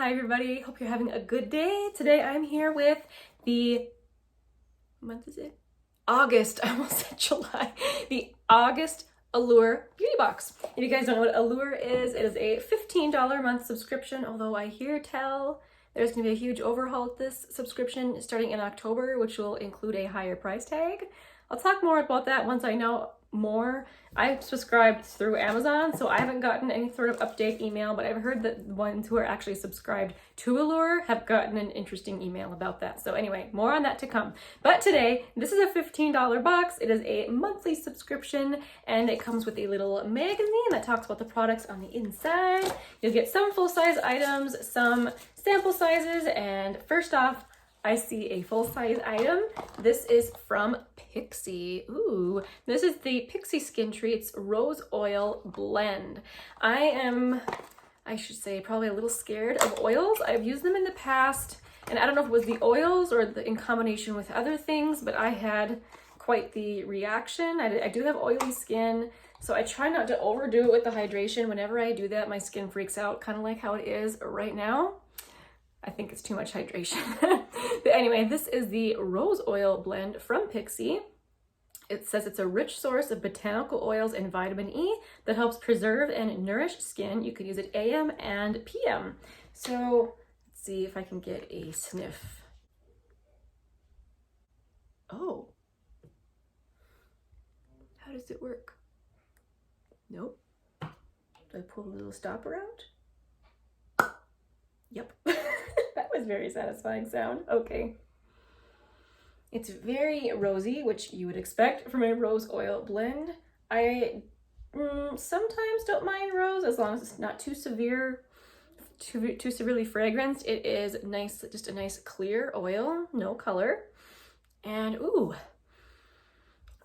Hi everybody, hope you're having a good day. Today I'm here with the, what month is it? August, I almost said July. The August Allure Beauty Box. If you guys don't know what Allure is, it is a $15 a month subscription, although I hear tell there's gonna be a huge overhaul with this subscription starting in October, which will include a higher price tag. I'll talk more about that once I know more. I've subscribed through Amazon, so I haven't gotten any sort of update email, but I've heard that the ones who are actually subscribed to Allure have gotten an interesting email about that. So anyway, more on that to come. But today, this is a $15 box. It is a monthly subscription, and it comes with a little magazine that talks about the products on the inside. You'll get some full-size items, some sample sizes, and first off, I see a full-size item. This is from Pixi. Ooh, this is the Pixi Skin Treats Rose Oil Blend. I should say, probably a little scared of oils. I've used them in the past, and I don't know if it was the oils or in combination with other things, but I had quite the reaction. I do have oily skin, so I try not to overdo it with the hydration. Whenever I do that, my skin freaks out, kind of like how it is right now. I think it's too much hydration. But anyway, this is the Rose Oil Blend from Pixi. It says it's a rich source of botanical oils and vitamin E that helps preserve and nourish skin. You can use it AM and PM. So let's see if I can get a sniff. Oh. How does it work? Nope. Do I pull the little stopper out? Yep. That was very satisfying sound. Okay. It's very rosy, which you would expect from a rose oil blend. I sometimes don't mind rose as long as it's not too severe, too severely fragranced. It is nice, just a nice clear oil, no color. And ooh,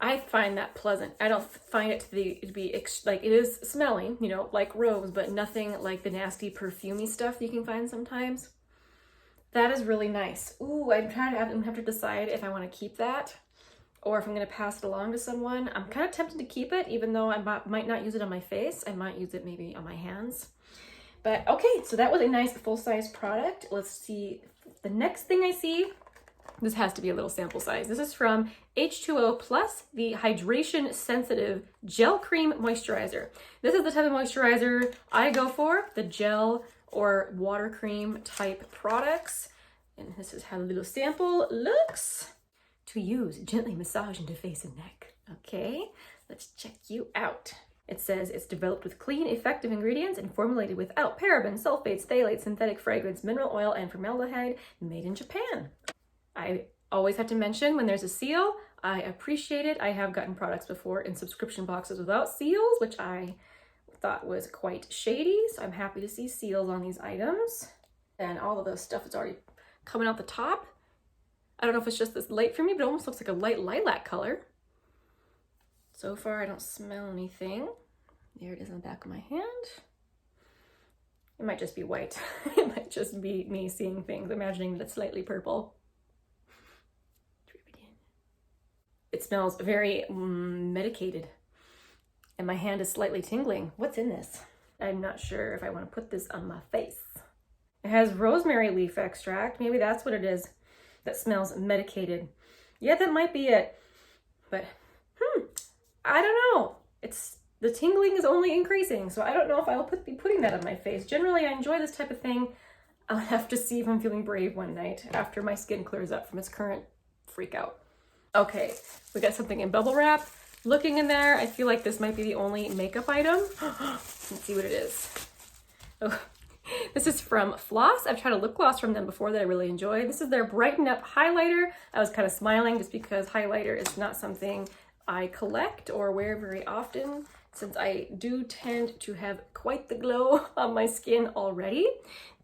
I find that pleasant. I don't find it to be like, it is smelling, you know, like rose, but nothing like the nasty perfumey stuff you can find sometimes. That is really nice. Ooh, I'm trying to have to decide if I want to keep that or if I'm going to pass it along to someone. I'm kind of tempted to keep it, even though I might not use it on my face. I might use it maybe on my hands. But okay, so that was a nice full-size product. Let's see. The next thing I see, this has to be a little sample size. This is from H2O Plus, the Hydration Sensitive Gel Cream Moisturizer. This is the type of moisturizer I go for, the gel or water cream type products. And this is how the little sample looks. To use, gently massage into face and neck. Okay, let's check you out. It says it's developed with clean, effective ingredients and formulated without parabens, sulfates, phthalates, synthetic fragrance, mineral oil, and formaldehyde, made in Japan. I always have to mention when there's a seal, I appreciate it. I have gotten products before in subscription boxes without seals, which I thought was quite shady. So I'm happy to see seals on these items. And all of the stuff is already coming out the top. I don't know if it's just this light for me, but it almost looks like a light lilac color. So far, I don't smell anything. There it is on the back of my hand. It might just be white. It might just be me seeing things, imagining that it's slightly purple. It smells very medicated, and my hand is slightly tingling. What's in this? I'm not sure if I want to put this on my face. It has rosemary leaf extract. Maybe that's what it is that smells medicated. Yeah, that might be it. But I don't know. The tingling is only increasing, so I don't know if I'll be putting that on my face. Generally, I enjoy this type of thing. I'll have to see if I'm feeling brave one night after my skin clears up from its current freak out. Okay, we got something in bubble wrap. Looking in there, I feel like this might be the only makeup item. Let's see what it is. Oh, this is from Floss. I've tried a lip gloss from them before that I really enjoy. This is their Brighten Up Highlighter. I was kind of smiling just because highlighter is not something I collect or wear very often, since I do tend to have quite the glow on my skin already.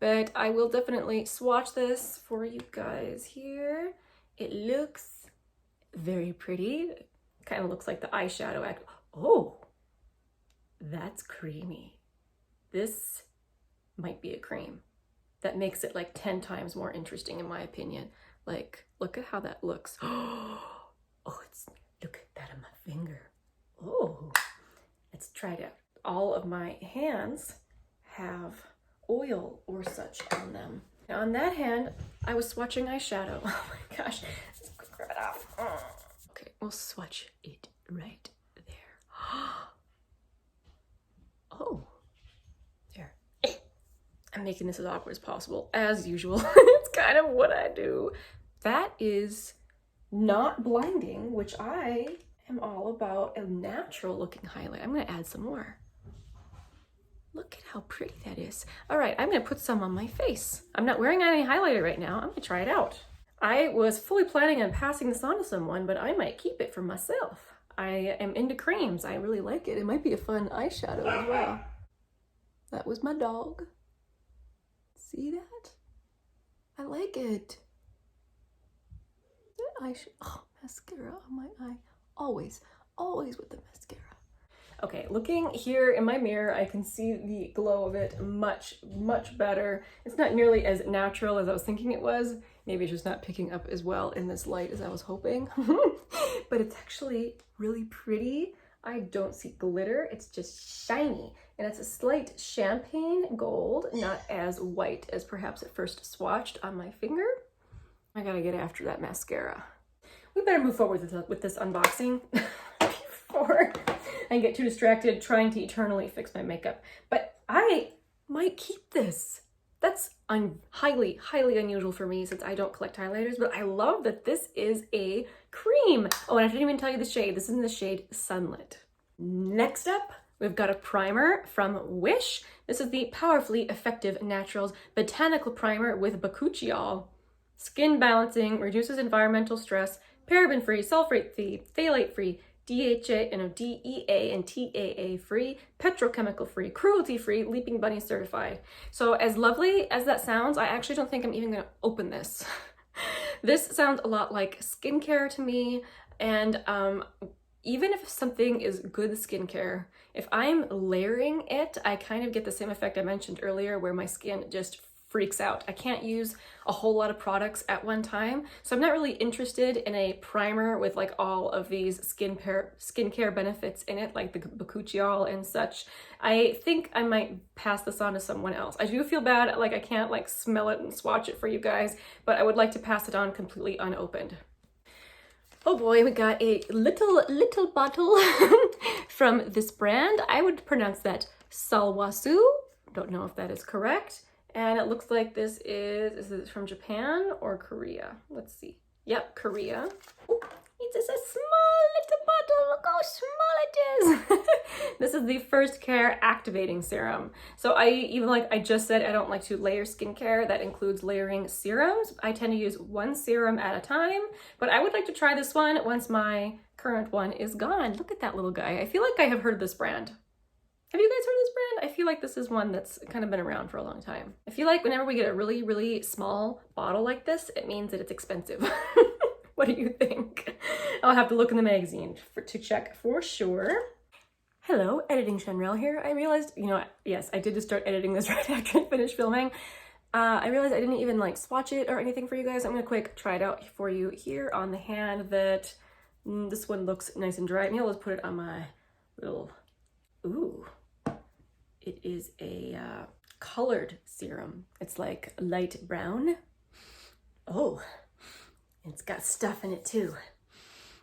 But I will definitely swatch this for you guys here. It looks very pretty. Kind of looks like the eyeshadow act. Oh, that's creamy. This might be a cream. That makes it like 10 times more interesting in my opinion. Like, look at how that looks. Oh, look at that on my finger. Oh, let's try it out. All of my hands have oil or such on them. Now on that hand, I was swatching eyeshadow. Oh my gosh, let's grab it off. Okay, we'll swatch it right there. Oh, there. I'm making this as awkward as possible, as usual. It's kind of what I do. That is not blinding, which I am all about a natural looking highlight. I'm gonna add some more. Look at how pretty that is. All right, I'm gonna put some on my face. I'm not wearing any highlighter right now. I'm gonna try it out. I was fully planning on passing this on to someone, but I might keep it for myself. I am into creams. I really like it. It might be a fun eyeshadow as well. That was my dog. See that? I like it. Oh, mascara on my eye. Always with the mascara. Okay, looking here in my mirror, I can see the glow of it much, much better. It's not nearly as natural as I was thinking it was. Maybe it's just not picking up as well in this light as I was hoping. But it's actually really pretty. I don't see glitter, it's just shiny. And it's a slight champagne gold, not as white as perhaps it first swatched on my finger. I gotta get after that mascara. We better move forward with this unboxing before I get too distracted trying to eternally fix my makeup. But I might keep this. That's highly, highly unusual for me since I don't collect highlighters, but I love that this is a cream. Oh, and I didn't even tell you the shade. This is in the shade Sunlit. Next up, we've got a primer from Wish. This is the Powerfully Effective Naturals Botanical Primer with bakuchiol. Skin balancing, reduces environmental stress, paraben-free, sulfate-free, phthalate-free, DEA and TAA free, petrochemical free, cruelty free, Leaping Bunny certified. So as lovely as that sounds, I actually don't think I'm even gonna open this. This sounds a lot like skincare to me, and even if something is good skincare, if I'm layering it, I kind of get the same effect I mentioned earlier where my skin just freaks out. I can't use a whole lot of products at one time, so I'm not really interested in a primer with like all of these skincare benefits in it, like the bakuchiol and such. I think I might pass this on to someone else. I do feel bad, like I can't like smell it and swatch it for you guys, but I would like to pass it on completely unopened. Oh boy, we got a little bottle from this brand. I would pronounce that Salwasu. Don't know if that is correct. And it looks like this is it from Japan or Korea? Let's see. Yep, Korea. Ooh, it's just a small little bottle. Look how small it is. This is the First Care Activating Serum. So I just said I don't like to layer skincare. That includes layering serums. I tend to use one serum at a time, but I would like to try this one once my current one is gone. Look at that little guy. I feel like I have heard of this brand. Have you guys heard of this brand? I feel like this is one that's kind of been around for a long time. I feel like whenever we get a really, really small bottle like this, it means that it's expensive. What do you think? I'll have to look in the magazine to check for sure. Hello, Editing Shenrel here. I realized, yes, I did just start editing this right after I finished filming. I realized I didn't even like swatch it or anything for you guys. I'm gonna quick try it out for you here on the hand that this one looks nice and dry. Maybe I'll just put it on my little, ooh. It is a colored serum. It's like light brown. Oh, it's got stuff in it too.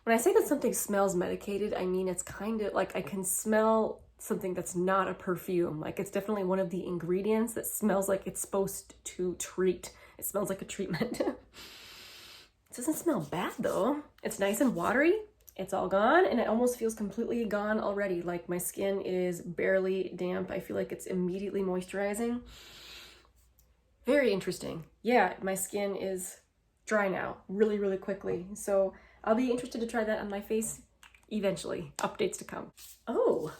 When I say that something smells medicated, I mean it's kind of like I can smell something that's not a perfume. Like it's definitely one of the ingredients that smells like it's supposed to treat. It smells like a treatment. It doesn't smell bad though. It's nice and watery. It's all gone, and it almost feels completely gone already. Like my skin is barely damp. I feel like it's immediately moisturizing. Very interesting. Yeah, my skin is dry now, really, really quickly. So I'll be interested to try that on my face eventually. Updates to come. Oh,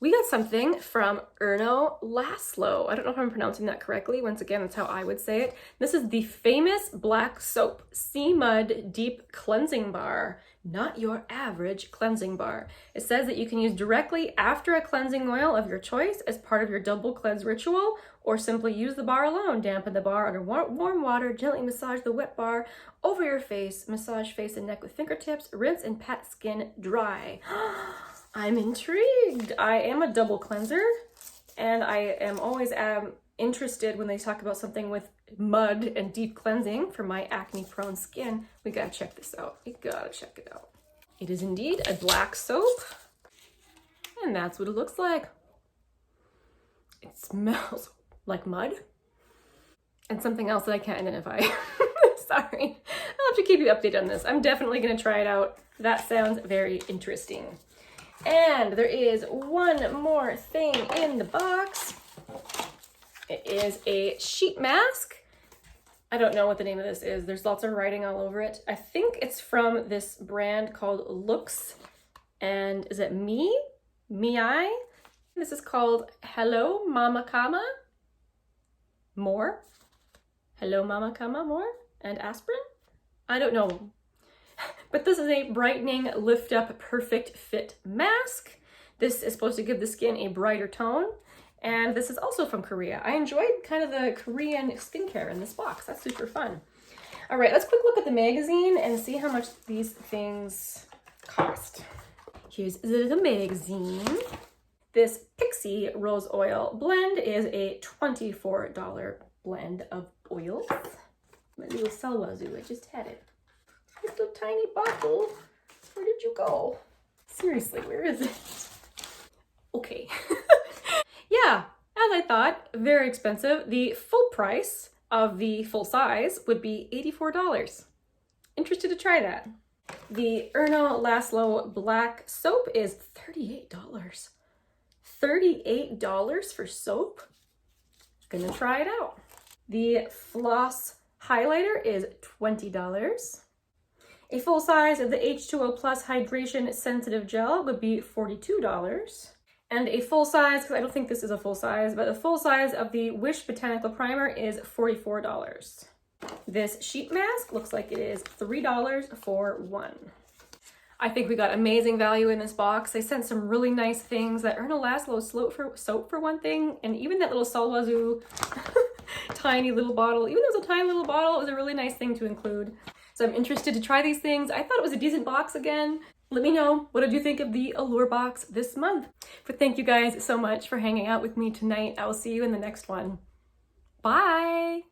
we got something from Erno Laszlo. I don't know if I'm pronouncing that correctly. Once again, that's how I would say it. This is the famous black soap Sea Mud Deep Cleansing Bar. Not your average cleansing bar. It says that you can use directly after a cleansing oil of your choice as part of your double cleanse ritual, or simply use the bar alone. Dampen the bar under warm water, gently massage the wet bar over your face, massage face and neck with fingertips, rinse and pat skin dry. I'm intrigued. I am a double cleanser, and I am always interested when they talk about something with mud and deep cleansing for my acne prone skin, we gotta check this out. You gotta check it out. It is indeed a black soap, and that's what it looks like. It smells like mud and something else that I can't identify. Sorry. I'll have to keep you updated on this. I'm definitely gonna try it out. That sounds very interesting. And there is one more thing in the box. It is a sheet mask. I don't know what the name of this is. There's lots of writing all over it. I think it's from this brand called Looks. And is it Me? This is called Hello Mama Kama More. Hello Mama Kama More and aspirin? I don't know. But this is a brightening, lift up, perfect fit mask. This is supposed to give the skin a brighter tone. And this is also from Korea. I enjoyed kind of the Korean skincare in this box. That's super fun. All right, let's quick look at the magazine and see how much these things cost. Here's the magazine. This Pixie Rose Oil blend is a $24 blend of oils. My little Salwazoo, I just had it. This little tiny bottle. Where did you go? Seriously, where is it? Okay. Yeah, as I thought, very expensive. The full price of the full size would be $84. Interested to try that. The Erno Laszlo Black Soap is $38. $38 for soap? Gonna try it out. The Floss Highlighter is $20. A full size of the H2O Plus Hydration Sensitive Gel would be $42. And a full size, because I don't think this is a full size, but a full size of the Wish Botanical Primer is $44. This sheet mask looks like it is $3 for one. I think we got amazing value in this box. They sent some really nice things. That Erno Laszlo soap for one thing, and even that little Salwazoo tiny little bottle. Even though it was a tiny little bottle, it was a really nice thing to include. So I'm interested to try these things. I thought it was a decent box again. Let me know, what did you think of the Allure box this month? But thank you guys so much for hanging out with me tonight. I will see you in the next one. Bye!